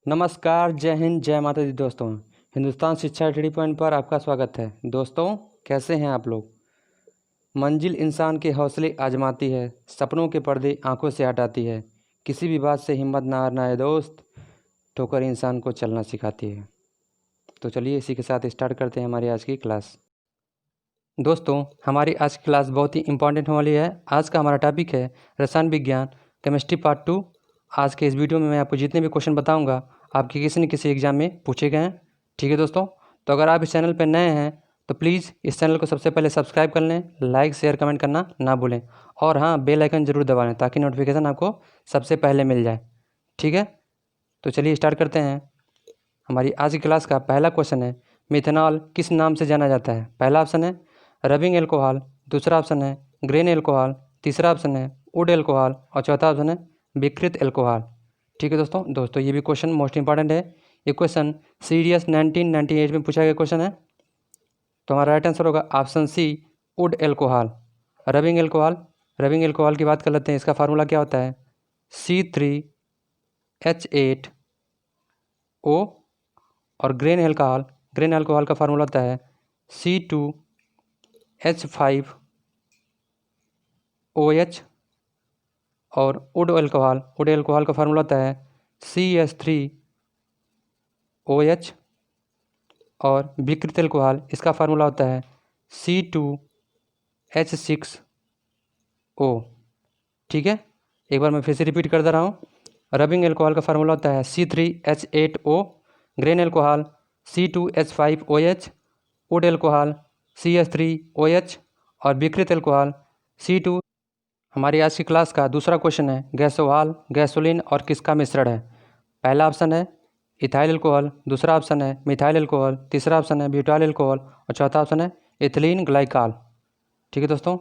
नमस्कार, जय हिंद, जय माता दी दोस्तों। हिंदुस्तान शिक्षा 80 पर आपका स्वागत है। दोस्तों, कैसे हैं आप लोग? मंजिल इंसान के हौसले आजमाती है, सपनों के पर्दे आंखों से हटाती है। किसी भी बात से हिम्मत ना हारना है दोस्त, ठोकर इंसान को चलना सिखाती है। तो चलिए इसी के साथ स्टार्ट करते हैं हमारी आज की क्लास। दोस्तों, हमारी आज की क्लास बहुत ही इंपॉर्टेंट होने वाली है। आज का हमारा टॉपिक है रसायन विज्ञान केमिस्ट्री पार्ट 2। आज के इस वीडियो में मैं आपको जितने भी क्वेश्चन बताऊंगा आपके किसी न किसी एग्जाम में पूछे गए हैं। ठीक है दोस्तों, तो अगर आप इस चैनल पर नए हैं तो प्लीज़ इस चैनल को सबसे पहले सब्सक्राइब कर लें, लाइक शेयर कमेंट करना ना भूलें और हाँ, बेल आइकन ज़रूर दबा लें ताकि नोटिफिकेशन आपको सबसे पहले मिल जाए। ठीक है, तो चलिए स्टार्ट करते हैं। हमारी आज की क्लास का पहला क्वेश्चन है, मिथेनॉल किस नाम से जाना जाता है? पहला ऑप्शन है रबिंग एल्कोहल, दूसरा ऑप्शन है ग्रेन एल्कोहल, तीसरा ऑप्शन है वुड एल्कोहल और चौथा ऑप्शन है विकृत एल्कोहल। ठीक है दोस्तों ये भी क्वेश्चन मोस्ट इंपॉर्टेंट है। ये क्वेश्चन सीडीएस 1998 में पूछा गया क्वेश्चन है। तो हमारा राइट आंसर होगा option C wood alcohol. Rubbing alcohol की बात कर लेते हैं। इसका फार्मूला क्या होता है? C3H8O। और ग्रेन अल्कोहल का फार्मूला होता है C2H5OH। और वुड एल्कोहल का फार्मूला होता है CH3OH। और विकृत एल्कोहल, इसका फार्मूला होता है C2H6O। ठीक है, एक बार मैं फिर से रिपीट कर दे रहा हूँ। रबिंग एल्कोहल का फार्मूला होता है C3H8O, grain alcohol C2H5OH, would alcohol CH3OH और विकृत एल्कोहल C2। हमारी आज की क्लास का दूसरा क्वेश्चन है, गैसोहॉल गैसोलीन और किसका मिश्रण है? पहला ऑप्शन है इथाइल अल्कोहल, दूसरा ऑप्शन है मिथाइल अल्कोहल, तीसरा ऑप्शन है ब्यूटाइल अल्कोहल और चौथा ऑप्शन है एथिलीन ग्लाइकॉल। ठीक है दोस्तों,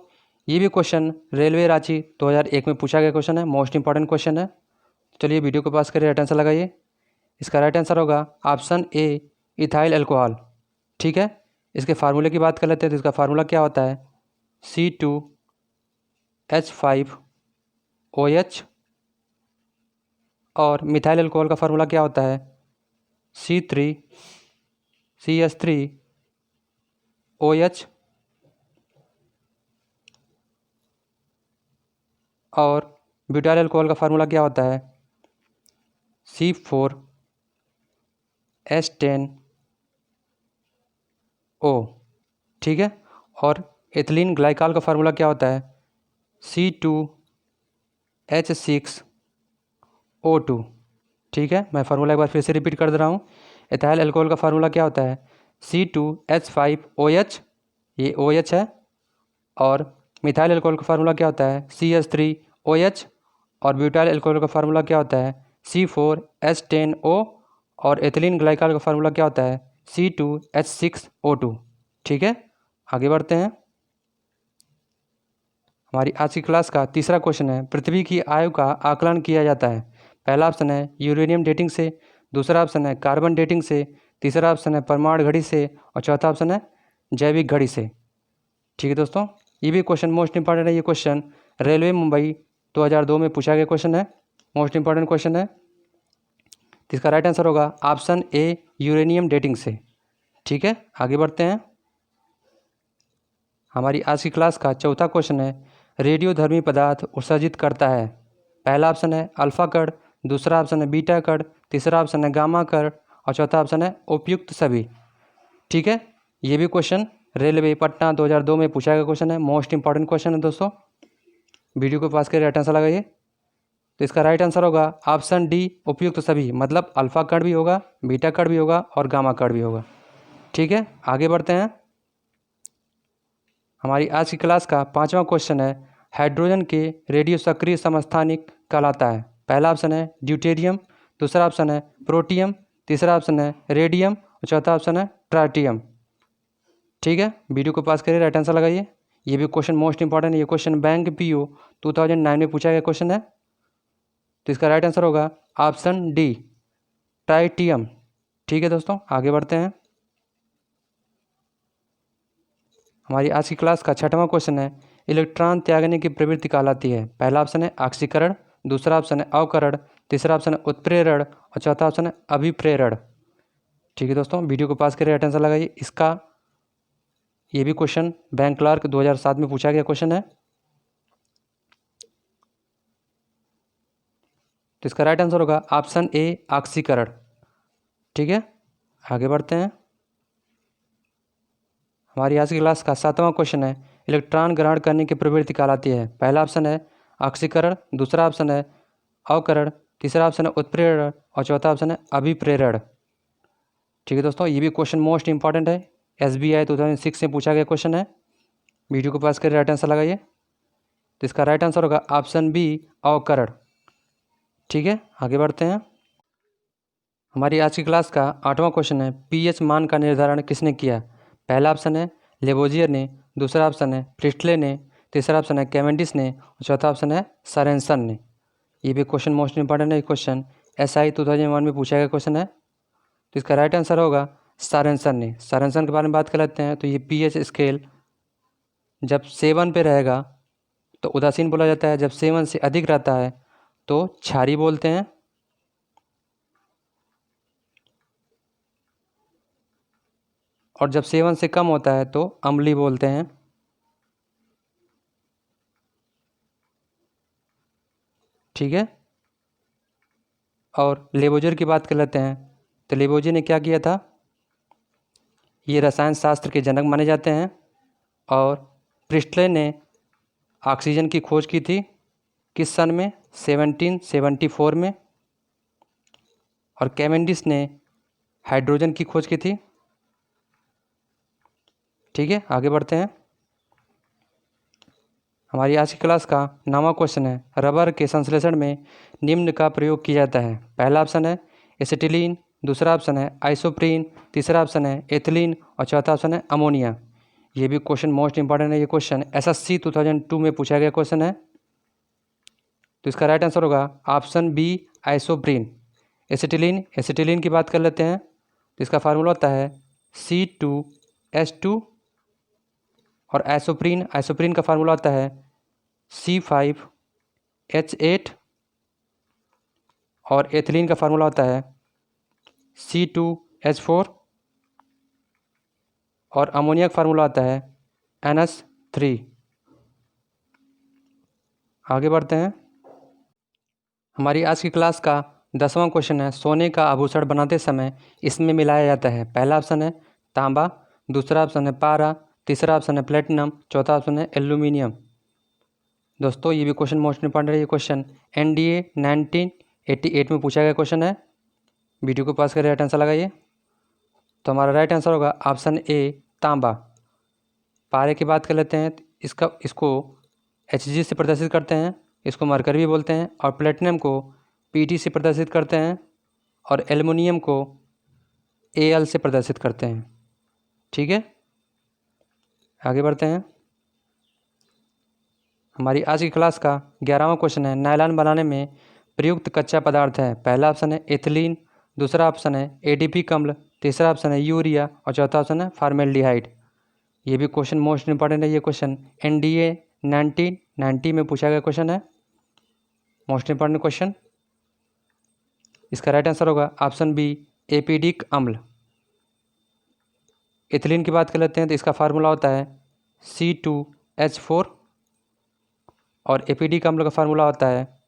ये भी क्वेश्चन रेलवे रांची 2001 में पूछा गया क्वेश्चन है, मोस्ट इंपॉर्टेंट क्वेश्चन है। चलिए वीडियो को पास करिए, राइट आंसर लगाइए। इसका राइट आंसर होगा ऑप्शन ए इथाइल अल्कोहल। ठीक है, इसके फार्मूले की बात कर लेते हैं। तो इसका फार्मूला क्या होता है? C2H5OH। और मिथाइल अल्कोहल का फार्मूला क्या होता है? C3CH3OH। और ब्यूटाइल अल्कोहल का फार्मूला क्या होता है? C4H10O। ठीक है, और एथिलीन ग्लाइकॉल का फार्मूला क्या होता है? C2H6O2। ठीक है, मैं फार्मूला एक बार फिर से रिपीट कर दे रहा हूँ। एथाइल अल्कोहल का फार्मूला क्या होता है? C2H5OH, ये OH है। और मिथाइल अल्कोहल का फार्मूला क्या होता है? CH3OH। और ब्यूटाइल अल्कोहल का फार्मूला क्या होता है? C4H10O। और एथिलीन ग्लाइकॉल का फार्मूला क्या होता है? C2H6O2। ठीक है, आगे बढ़ते हैं। हमारी आज की क्लास का तीसरा क्वेश्चन है, पृथ्वी की आयु का आकलन किया जाता है। पहला ऑप्शन है यूरेनियम डेटिंग से, दूसरा ऑप्शन है कार्बन डेटिंग से, तीसरा ऑप्शन है परमाणु घड़ी से और चौथा ऑप्शन है जैविक घड़ी से। ठीक है दोस्तों, ये भी क्वेश्चन मोस्ट इंपॉर्टेंट है। ये क्वेश्चन रेलवे मुंबई 2002 में पूछा गया क्वेश्चन है, मोस्ट इंपॉर्टेंट क्वेश्चन है। तो इसका राइट आंसर होगा ऑप्शन ए यूरेनियम डेटिंग से। ठीक है, आगे बढ़ते हैं। हमारी आज की क्लास का चौथा क्वेश्चन है, रेडियोधर्मी पदार्थ उत्सर्जित करता है। पहला ऑप्शन है अल्फा कण, दूसरा ऑप्शन है बीटा कण, तीसरा ऑप्शन है गामा कण और चौथा ऑप्शन है उपयुक्त सभी। ठीक है, ये भी क्वेश्चन रेलवे पटना 2002 में पूछा गया क्वेश्चन है, मोस्ट इंपॉर्टेंट क्वेश्चन है दोस्तों। वीडियो को पास कर राइट आंसर लगाइए। तो इसका राइट आंसर होगा ऑप्शन डी उपयुक्त सभी, मतलब अल्फा कण भी होगा, बीटा कण भी होगा और गामा कण भी होगा। ठीक है, आगे बढ़ते हैं। हमारी आज की क्लास का पांचवा क्वेश्चन है, हाइड्रोजन के रेडियो सक्रिय समस्थानिक कहलाता है। पहला ऑप्शन है ड्यूटेरियम, दूसरा ऑप्शन है प्रोटियम, तीसरा ऑप्शन है रेडियम और चौथा ऑप्शन है ट्राइटियम। ठीक है, वीडियो को पास करिए, राइट आंसर लगाइए। ये भी क्वेश्चन मोस्ट इंपॉर्टेंट है। ये क्वेश्चन बैंक PO 2009 में पूछा गया क्वेश्चन है। तो इसका राइट आंसर होगा ऑप्शन डी ट्राइटियम। ठीक है दोस्तों, आगे बढ़ते हैं। हमारी आज की क्लास का छठवां क्वेश्चन है, इलेक्ट्रॉन त्यागने की प्रवृत्ति कहलाती है। पहला ऑप्शन है ऑक्सीकरण, दूसरा ऑप्शन है अवकरण, तीसरा ऑप्शन है उत्प्रेरण और चौथा ऑप्शन है अभिप्रेरण। ठीक है दोस्तों, वीडियो को पास करिए, आंसर लगाइए इसका। ये भी क्वेश्चन बैंक क्लार्क 2007 में पूछा गया क्वेश्चन है। तो इसका राइट आंसर होगा ऑप्शन ए ऑक्सीकरण। ठीक है, आगे बढ़ते हैं। हमारी आज की क्लास का 7वां क्वेश्चन है, इलेक्ट्रॉन ग्रहण करने की प्रवृत्ति कहलाती है। पहला ऑप्शन है ऑक्सीकरण, दूसरा ऑप्शन है अवकरण, तीसरा ऑप्शन है उत्प्रेरण और चौथा ऑप्शन है अभिप्रेरण। ठीक है दोस्तों, ये भी क्वेश्चन मोस्ट इंपॉर्टेंट है, SBI 2006 से पूछा गया क्वेश्चन है। वीडियो को पास कर राइट आंसर लगाइए। तो इसका राइट आंसर होगा ऑप्शन बी अवकरण। ठीक है, आगे बढ़ते हैं। हमारी आज की क्लास का 8वां क्वेश्चन है, pH मान का निर्धारण किसने किया। पहला ऑप्शन है लेबोजियर ने, दूसरा ऑप्शन है प्रिस्टले ने, तीसरा ऑप्शन है कैवेंडिश ने और चौथा ऑप्शन है सोरेनसन ने। ये भी क्वेश्चन मोस्ट इंपॉर्टेंट है, क्वेश्चन SI 2001 में पूछा गया क्वेश्चन है। तो इसका राइट आंसर होगा सोरेनसन ने। सोरेनसन के बारे में बात कर लेते हैं। तो ये pH स्केल जब 7 पे रहेगा तो उदासीन बोला जाता है, जब 7 से अधिक रहता है तो क्षारीय बोलते हैं, और जब 7 से कम होता है तो अम्लीय बोलते हैं। ठीक है, और लेबोजियर की बात कर लेते हैं। तो लेबोजियर ने क्या किया था, ये रसायन शास्त्र के जनक माने जाते हैं। और प्रिस्टले ने ऑक्सीजन की खोज की थी किस सन में, 1774 में। और कैवेंडिश ने हाइड्रोजन की खोज की थी। ठीक है, आगे बढ़ते हैं। हमारी आज की क्लास का 9वां क्वेश्चन है, रबर के संश्लेषण में निम्न का प्रयोग किया जाता है। पहला ऑप्शन है एसिटिलीन, दूसरा ऑप्शन है आइसोप्रीन, तीसरा ऑप्शन है एथिलीन और चौथा ऑप्शन है अमोनिया। ये भी क्वेश्चन मोस्ट इंपॉर्टेंट है, ये क्वेश्चन SSC 2002 में पूछा गया क्वेश्चन है। तो इसका राइट आंसर होगा ऑप्शन बी आइसोप्रीन। एसिटिलीन की बात कर लेते हैं। तो इसका फार्मूला होता है C2H2 और आइसोप्रीन का फार्मूला होता है C5H8 और एथिलीन का फार्मूला होता है C2H4 और अमोनिया का फार्मूला होता है NH3। आगे बढ़ते हैं। हमारी आज की क्लास का 10वां क्वेश्चन है, सोने का आभूषण बनाते समय इसमें मिलाया जाता है। पहला ऑप्शन है तांबा, दूसरा ऑप्शन है पारा, तीसरा ऑप्शन है प्लेटिनम, चौथा ऑप्शन है एल्यूमिनियम। दोस्तों, ये भी क्वेश्चन मोस्ट इंपॉर्टेंट है, ये क्वेश्चन NDA 1988 में पूछा गया क्वेश्चन है। वीडियो को पास कर राइट आंसर लगाइए। तो हमारा राइट आंसर होगा ऑप्शन ए तांबा। पारे की बात कर लेते हैं। इसको Hg से प्रदर्शित करते हैं, इसको मरकरी भी बोलते हैं, और प्लेटिनम को Pt से प्रदर्शित करते हैं, और एल्युमिनियम को Al से प्रदर्शित करते हैं। ठीक है, आगे बढ़ते हैं। हमारी आज की क्लास का 11वां क्वेश्चन है, नायलॉन बनाने में प्रयुक्त कच्चा पदार्थ है। पहला ऑप्शन है एथिलीन, दूसरा ऑप्शन है ADP अम्ल, तीसरा ऑप्शन है यूरिया और चौथा ऑप्शन है फॉर्मेल्डिहाइड। ये भी क्वेश्चन मोस्ट इंपॉर्टेंट है, ये क्वेश्चन NDA 1990 में पूछा गया क्वेश्चन है, मोस्ट इंपॉर्टेंट क्वेश्चन। इसका राइट आंसर होगा ऑप्शन बी एपिडिक अम्ल। एथिलीन की बात कर लेते हैं। तो इसका फार्मूला होता है C2H4 और एपिडिक अम्ल का फार्मूला होता है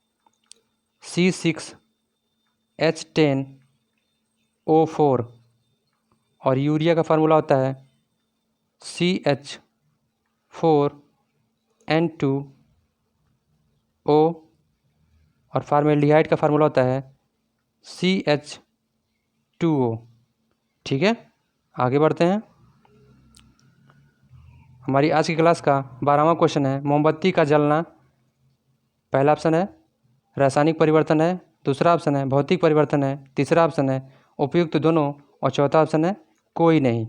C6H10O4 और यूरिया का फार्मूला होता है CH4N2O और फॉर्मेल्डिहाइड का फार्मूला होता है CH2O। ठीक है, आगे बढ़ते हैं। हमारी आज की क्लास का 12वां क्वेश्चन है, मोमबत्ती का जलना। पहला ऑप्शन है रासायनिक परिवर्तन है, दूसरा ऑप्शन है भौतिक परिवर्तन है, तीसरा ऑप्शन है उपयुक्त दोनों और चौथा ऑप्शन है कोई नहीं।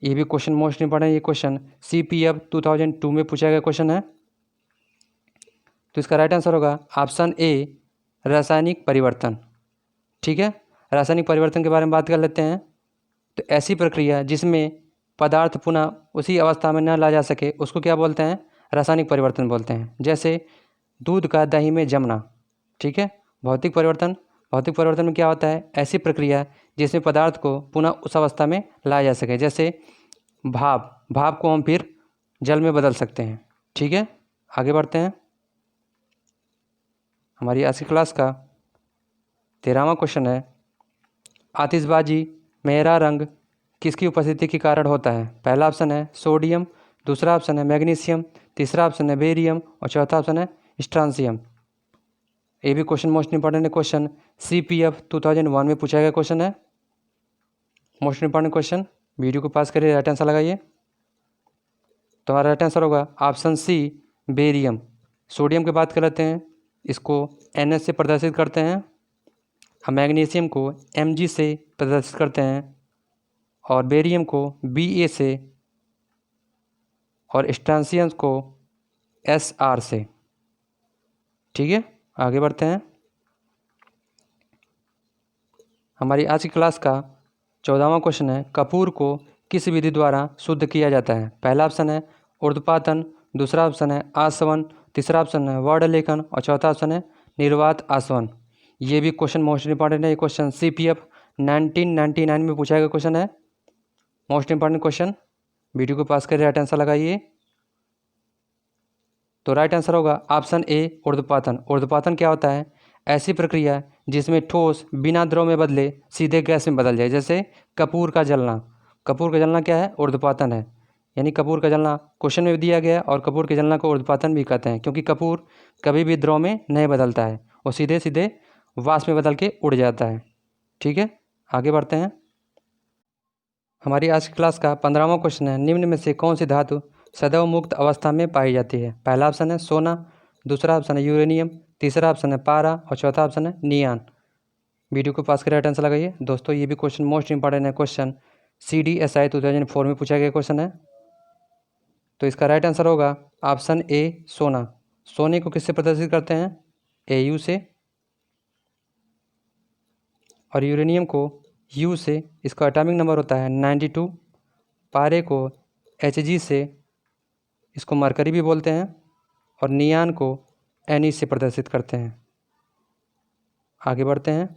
ये भी क्वेश्चन मोस्ट इंपॉर्टेंट, ये क्वेश्चन CPF 2002 में पूछा गया क्वेश्चन है। तो इसका राइट आंसर होगा ऑप्शन ए रासायनिक परिवर्तन। ठीक है, रासायनिक परिवर्तन के बारे में बात कर लेते हैं। तो ऐसी प्रक्रिया जिसमें पदार्थ पुनः उसी अवस्था में न ला जा सके उसको क्या बोलते हैं, रासायनिक परिवर्तन बोलते हैं। जैसे दूध का दही में जमना। ठीक है, भौतिक परिवर्तन में क्या होता है? ऐसी प्रक्रिया जिसमें पदार्थ को पुनः उस अवस्था में लाया जा सके, जैसे भाप को हम फिर जल में बदल सकते हैं। ठीक है, आगे बढ़ते हैं। हमारी आज की क्लास का 13वां क्वेश्चन है, आतिशबाजी में हरा रंग किसकी उपस्थिति के कारण होता है? पहला ऑप्शन है सोडियम, दूसरा ऑप्शन है मैग्नीशियम, तीसरा ऑप्शन है बेरियम और चौथा ऑप्शन है स्ट्रांसियम। ये भी क्वेश्चन मोस्ट इंपॉर्टेंट है। क्वेश्चन CPF 2001 में पूछा गया क्वेश्चन है, मोस्ट इंपॉर्टेंट क्वेश्चन। वीडियो को पास करिए, राइट आंसर लगाइए। तो हमारा राइट आंसर होगा ऑप्शन सी, बेरियम। सोडियम की बात कर लेते हैं, इसको Na से प्रदर्शित करते हैं, हम मैग्नीशियम को Mg से प्रदर्शित करते हैं और बेरियम को Ba से और स्ट्रांसियम को Sr से। ठीक है, आगे बढ़ते हैं। हमारी आज की क्लास का 14वां क्वेश्चन है, कपूर को किस विधि द्वारा शुद्ध किया जाता है? पहला ऑप्शन है ऊर्ध्वपातन, दूसरा ऑप्शन है आसवन, तीसरा ऑप्शन है वर्णलेखन और चौथा ऑप्शन है निर्वात आसवन। ये भी क्वेश्चन मोस्ट इंपॉर्टेंट है। ये क्वेश्चन CPF 1999 में पूछा गया क्वेश्चन है, मोस्ट इंपॉर्टेंट क्वेश्चन। वीडियो को पास कर राइट आंसर लगाइए। तो राइट आंसर होगा ऑप्शन ए, ऊर्ध्वपातन। ऊर्ध्वपातन क्या होता है? ऐसी प्रक्रिया जिसमें ठोस बिना द्रव में बदले सीधे गैस में बदल जाए, जैसे कपूर का जलना। कपूर का जलना क्या है? ऊर्ध्वपातन है। यानी कपूर का जलना क्वेश्चन में दिया गया और कपूर के जलना को ऊर्ध्वपातन भी कहते हैं, क्योंकि कपूर कभी भी द्रव में नहीं बदलता है, वो सीधे सीधे वाष्प में बदल के उड़ जाता है। ठीक है, आगे बढ़ते हैं। हमारी आज की क्लास का 15वां क्वेश्चन है, निम्न में से कौन सी धातु सदैव मुक्त अवस्था में पाई जाती है? पहला ऑप्शन है सोना, दूसरा ऑप्शन है यूरेनियम, तीसरा ऑप्शन है पारा और चौथा ऑप्शन है नियान। वीडियो को पास कर राइट आंसर लगाइए। दोस्तों ये भी क्वेश्चन मोस्ट इंपॉर्टेंट है। क्वेश्चन CDSI 2004 में पूछा गया क्वेश्चन है। तो इसका राइट आंसर होगा ऑप्शन ए, सोना। सोने को किससे प्रदर्शित करते हैं? Au से, और यूरेनियम को U से, इसका एटॉमिक नंबर होता है 92। पारे को Hg से, इसको मरकरी भी बोलते हैं, और नियान को Ne से प्रदर्शित करते हैं। आगे बढ़ते हैं।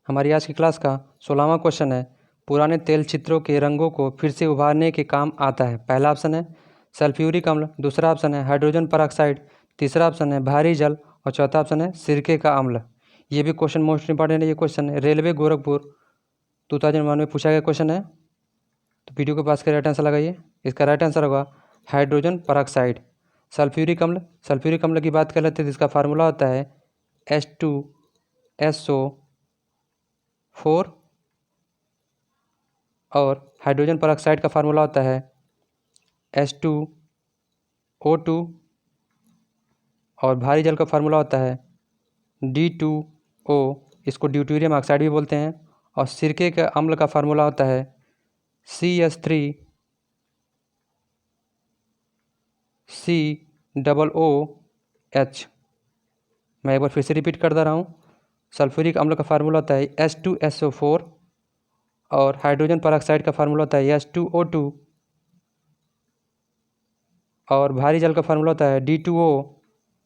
हमारी आज की क्लास का 16वां क्वेश्चन है, पुराने तेल चित्रों के रंगों को फिर से उभारने के काम आता है? पहला ऑप्शन है सल्फ्यूरिक अम्ल, दूसरा ऑप्शन है हाइड्रोजन परऑक्साइड, तीसरा ऑप्शन है भारी जल और चौथा ऑप्शन है सिरके का अम्ल। ये भी क्वेश्चन मोस्ट इंपॉर्टेंट है। ये क्वेश्चन रेलवे गोरखपुर 2001 में पूछा गया क्वेश्चन है। तो वीडियो को पास कर राइट आंसर लगाइए। इसका राइट आंसर होगा हाइड्रोजन परऑक्साइड। सल्फ्यूरिक अम्ल की बात कर लेते हैं, तो इसका फार्मूला होता है H2SO4 और हाइड्रोजन परऑक्साइड का फार्मूला होता है H2O2 और भारी जल का फार्मूला होता है D2O, इसको ड्यूटेरियम ऑक्साइड भी बोलते हैं, और सिरके के अम्ल का फार्मूला होता है CH3COOH। मैं एक बार फिर से रिपीट कर दे रहा हूँ। सल्फ्यूरिक अम्ल का फार्मूला होता है H2SO4 और हाइड्रोजन परऑक्साइड का फार्मूला होता है H2O2 और भारी जल का फार्मूला होता है D2O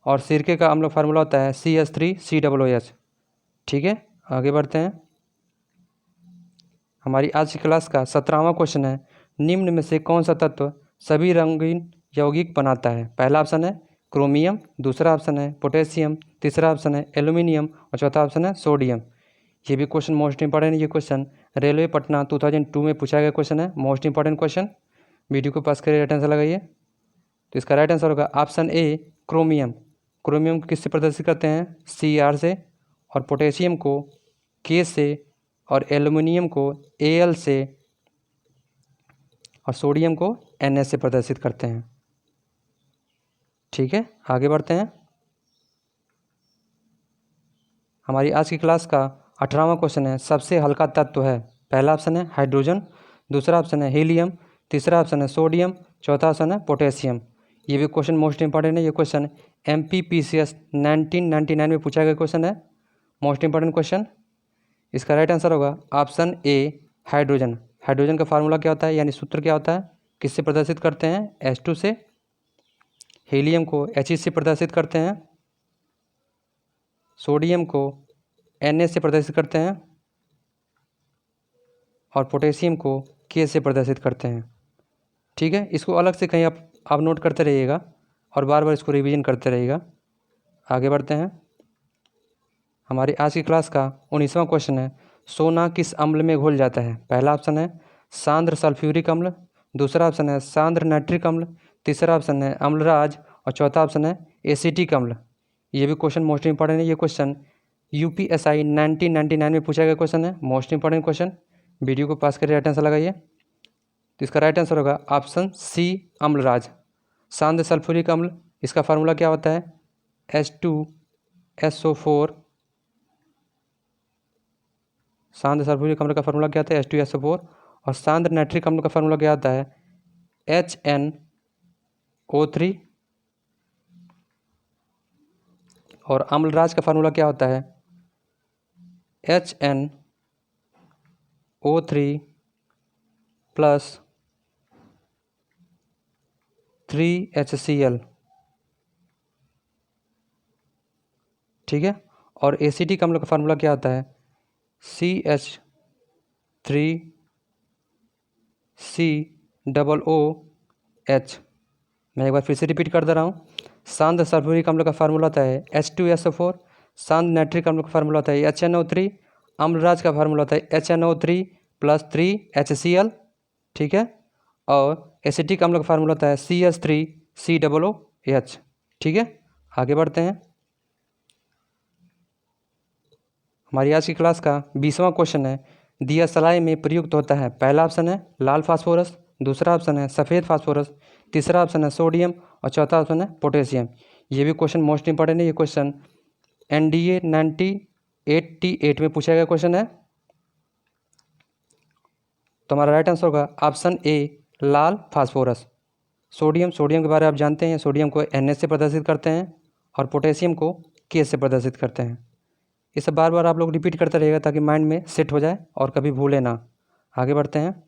और सिरके का अम्ल फार्मूला होता है CH3COOH। ठीक है, आगे बढ़ते हैं। हमारी आज की क्लास का 17वां क्वेश्चन है, निम्न में से कौन सा तत्व सभी रंगीन यौगिक बनाता है? पहला ऑप्शन है क्रोमियम, दूसरा ऑप्शन है पोटेशियम, तीसरा ऑप्शन है एल्यूमिनियम और चौथा ऑप्शन है सोडियम। ये भी क्वेश्चन मोस्ट इंपॉर्टेंट है। ये क्वेश्चन रेलवे पटना 2002 में पूछा गया क्वेश्चन है, मोस्ट इंपॉर्टेंट क्वेश्चन। वीडियो को पास करिए, राइट आंसर लगाइए। तो इसका राइट आंसर होगा ऑप्शन ए, क्रोमियम। क्रोमियम को किससे प्रदर्शित करते हैं? Cr से, और पोटेशियम को K से, और एल्युमिनियम को Al से, और सोडियम को Na से प्रदर्शित करते हैं। ठीक है, आगे बढ़ते हैं। हमारी आज की क्लास का 18वां क्वेश्चन है, सबसे हल्का तत्व है? पहला ऑप्शन है हाइड्रोजन, दूसरा ऑप्शन है हीलियम, तीसरा ऑप्शन है सोडियम, चौथा ऑप्शन है पोटेशियम। ये भी क्वेश्चन मोस्ट इंपॉर्टेंट है। ये क्वेश्चन MPPCS 1999 में पूछा गया क्वेश्चन है, मोस्ट इंपॉर्टेंट क्वेश्चन। इसका राइट आंसर होगा ऑप्शन ए, हाइड्रोजन। हाइड्रोजन का फार्मूला क्या होता है, यानी सूत्र क्या होता है, किससे प्रदर्शित करते हैं? H2 से। हीलियम को He से प्रदर्शित करते हैं, सोडियम को Na से प्रदर्शित करते हैं और पोटेशियम को K से प्रदर्शित करते हैं। ठीक है, इसको अलग से कहीं आप नोट करते रहिएगा और बार बार इसको रिवीजन करते रहिएगा। आगे बढ़ते हैं। हमारी आज की क्लास का 19वां क्वेश्चन है, सोना किस अम्ल में घुल जाता है? पहला ऑप्शन है सांद्र सल्फ्यूरिक अम्ल, दूसरा ऑप्शन है सांद्र नाइट्रिक अम्ल, तीसरा ऑप्शन है अम्लराज और चौथा ऑप्शन है एसिटिक अम्ल। ये भी क्वेश्चन मोस्ट इंपॉर्टेंट है। ये क्वेश्चन UPSI 1999 में पूछा गया क्वेश्चन है, मोस्ट इंपॉर्टेंट क्वेश्चन। वीडियो को पास करके राइट आंसर लगाइए। तो इसका राइट आंसर होगा ऑप्शन सी अम्लराज। सांद्र सल्फ्यूरिक अम्ल, इसका फार्मूला क्या होता है? H2SO4। सांद्र सल्फ्यूरिक अम्ल का फार्मूला क्या आता है? H2SO4। और सांद्र नाइट्रिक अम्ल का फार्मूला क्या आता है? HNO3। और अम्लराज का फार्मूला क्या होता है? HNO3 plus 3HCl। ठीक है, और एसिटिक अम्ल का फार्मूला क्या होता है? CH3COOH। मैं एक बार फिर से रिपीट कर दे रहा हूँ। सांद्र सल्फ्यूरिक अम्ल का फार्मूला होता है H2SO4, सांद्र नाइट्रिक अम्ल का फार्मूला होता है HNO3, अम्लराज का फार्मूला होता है HNO3 प्लस 3HCl। ठीक है, और एसिटिक अम्ल का फार्मूला होता है CH3COOH। ठीक है, आगे बढ़ते हैं। हमारी आज की क्लास का 20वां क्वेश्चन है, दिया सलाई में प्रयुक्त होता है? पहला ऑप्शन है लाल फास्फोरस, दूसरा ऑप्शन है सफ़ेद फास्फोरस, तीसरा ऑप्शन है सोडियम और चौथा ऑप्शन है पोटेशियम। ये भी क्वेश्चन मोस्ट इंपॉर्टेंट है। ये क्वेश्चन NDA 1988 में पूछा गया क्वेश्चन है। तो हमारा राइट आंसर होगा option A Lal phosphorus. Sodium के बारे में आप जानते हैं, सोडियम को Na से प्रदर्शित करते हैं और पोटेशियम को K से प्रदर्शित करते हैं। ये सब बार बार आप लोग रिपीट करते रहिएगा ताकि माइंड में सेट हो जाए और कभी भूले ना। आगे बढ़ते हैं।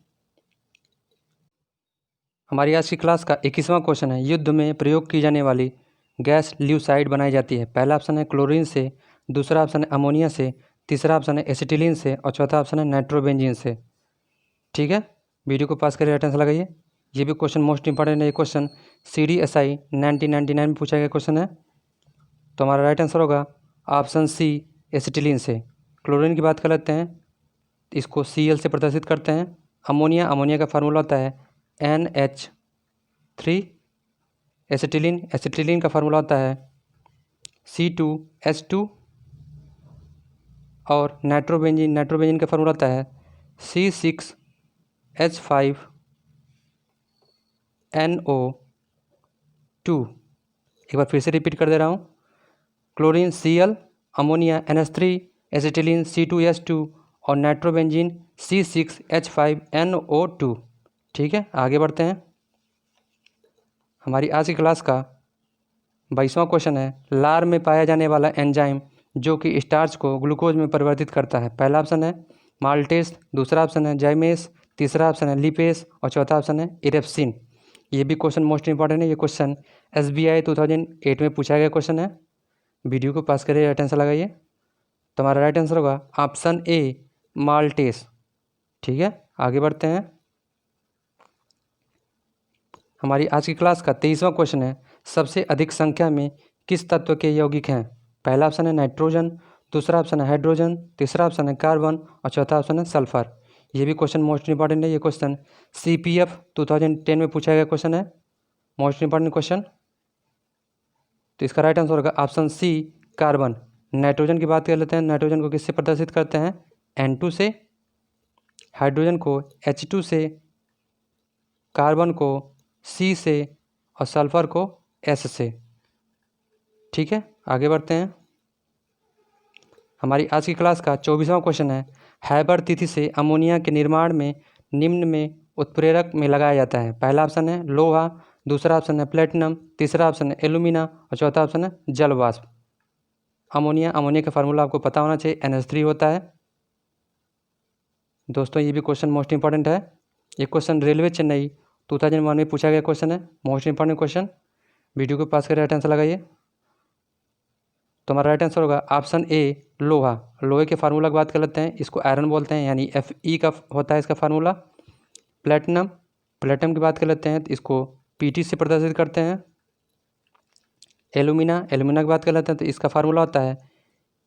हमारी आज की क्लास का 21वां क्वेश्चन है, युद्ध में प्रयोग की जाने वाली गैस ल्यूसाइड बनाई जाती है? पहला ऑप्शन है क्लोरीन से, दूसरा ऑप्शन है अमोनिया से, तीसरा ऑप्शन है एसिटिलीन से और चौथा ऑप्शन है नाइट्रोबेंजीन से। ठीक है, वीडियो को पास करके राइट आंसर लगाइए। ये भी क्वेश्चन मोस्ट इंपॉर्टेंट है। ये क्वेश्चन CDSI 1999 में पूछा गया क्वेश्चन है। तो हमारा राइट आंसर होगा ऑप्शन सी एसिटिलीन से। क्लोरीन की बात कर लेते हैं, इसको Cl से प्रदर्शित करते हैं। अमोनिया का फार्मूला होता है NH3। एसिटिलीन का फार्मूला होता है C2H2। और नाइट्रोबेंजीन का फार्मूला होता है C6H5NO2। एक बार फिर से रिपीट कर दे रहा हूँ। Chlorine Cl, ammonia NH3, acetylene C2H2 और नाइट्रोबेंजीन C6H5NO2। ठीक है, आगे बढ़ते हैं। हमारी आज की क्लास का 22वां क्वेश्चन है, लार में पाया जाने वाला एंजाइम जो कि स्टार्च को ग्लूकोज में परिवर्तित करता है? पहला ऑप्शन है माल्टेस, दूसरा ऑप्शन है जाइमेस, तीसरा ऑप्शन है लिपेस और चौथा ऑप्शन है इरेप्सिन। ये भी क्वेश्चन मोस्ट इंपॉर्टेंट है। ये क्वेश्चन SBI 2008 में पूछा गया क्वेश्चन है। वीडियो को पास करिए, राइट आंसर लगाइए। तो हमारा राइट आंसर होगा ऑप्शन ए माल्टेस। ठीक है, आगे बढ़ते हैं। हमारी आज की क्लास का 23वां क्वेश्चन है, सबसे अधिक संख्या में किस तत्व के यौगिक हैं? पहला ऑप्शन है नाइट्रोजन, दूसरा ऑप्शन है हाइड्रोजन, तीसरा ऑप्शन है कार्बन और चौथा ऑप्शन है सल्फर। ये भी क्वेश्चन मोस्ट इंपॉर्टेंट है। ये क्वेश्चन CPF 2010 में पूछा गया क्वेश्चन है, मोस्ट इंपॉर्टेंट क्वेश्चन। तो इसका राइट आंसर होगा ऑप्शन सी कार्बन। नाइट्रोजन की बात कर लेते हैं। नाइट्रोजन को किससे प्रदर्शित करते हैं? N2 से, हाइड्रोजन को H2 से, कार्बन को C से और सल्फर को S से। ठीक है, आगे बढ़ते हैं। हमारी आज की क्लास का 24वां क्वेश्चन है, हैबर तिथि से अमोनिया के निर्माण में निम्न में उत्प्रेरक में लगाया जाता है? पहला ऑप्शन है लोहा, दूसरा ऑप्शन है प्लेटिनम, तीसरा ऑप्शन है एल्यूमिना और चौथा ऑप्शन है जल वाष्प। अमोनिया का फार्मूला आपको पता होना चाहिए, NH3 होता है। दोस्तों ये भी क्वेश्चन मोस्ट इंपॉर्टेंट है। ये क्वेश्चन रेलवे चेन्नई 2001 में पूछा गया क्वेश्चन है, मोस्ट इंपॉर्टेंट क्वेश्चन। वीडियो को पास कर राइट आंसर लगाइए। तो हमारा राइट आंसर होगा ऑप्शन ए लोहा। लोहे के फार्मूला की बात कर लेते हैं, इसको आयरन बोलते हैं, यानी Fe का होता है इसका फार्मूला। प्लेटिनम, प्लेटिनम की बात कर लेते हैं तो इसको Pt से प्रदर्शित करते हैं। एलुमिना, एलुमिना की बात कर लेते हैं तो इसका फार्मूला होता है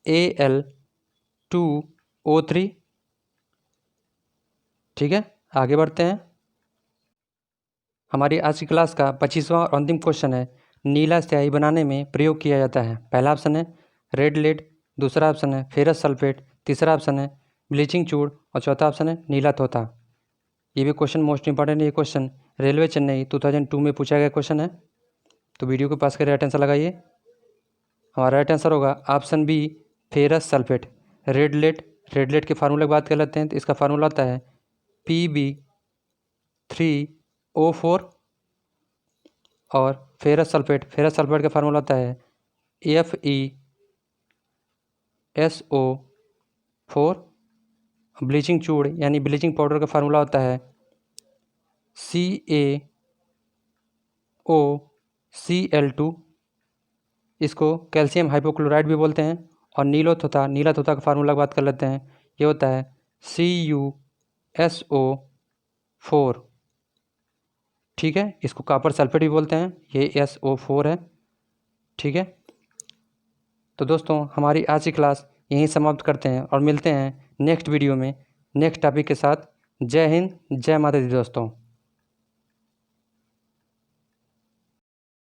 Al2O3। ठीक है, आगे बढ़ते हैं। हमारी आज की क्लास का 25वां और अंतिम क्वेश्चन है, नीला स्याही बनाने में प्रयोग किया जाता है। पहला ऑप्शन है रेड लेड, दूसरा ऑप्शन है फेरस सल्फेट, तीसरा ऑप्शन है ब्लीचिंग चूड़ और चौथा ऑप्शन है नीला तोता। ये भी क्वेश्चन मोस्ट इंपॉर्टेंट, ये क्वेश्चन रेलवे चेन्नई 2002 में पूछा गया क्वेश्चन है। तो वीडियो को पास कर राइट आंसर लगाइए। हमारा राइट आंसर होगा option B ferrous sulphate. Red lead, red lead के फार्मूले की बात कर लेते हैं तो इसका फार्मूला होता है Pb3O4 और फेरस सल्फेट, फेरस सल्फेट का फार्मूला होता है FeSO4। ब्लीचिंग चूड़ यानी ब्लीचिंग पाउडर का फार्मूला होता है CaOCl2। इसको कैल्शियम हाइपोक्लोराइड भी बोलते हैं। और नीला तोता, नीला तोता का फार्मूला की बात कर लेते हैं, ये होता है CuSO4। ठीक है, इसको कॉपर सल्फेट भी बोलते हैं, ये SO4 है। ठीक है, तो दोस्तों हमारी आज की क्लास यहीं समाप्त करते हैं और मिलते हैं नेक्स्ट वीडियो में नेक्स्ट टॉपिक के साथ। जय हिंद, जय माता दी दोस्तों।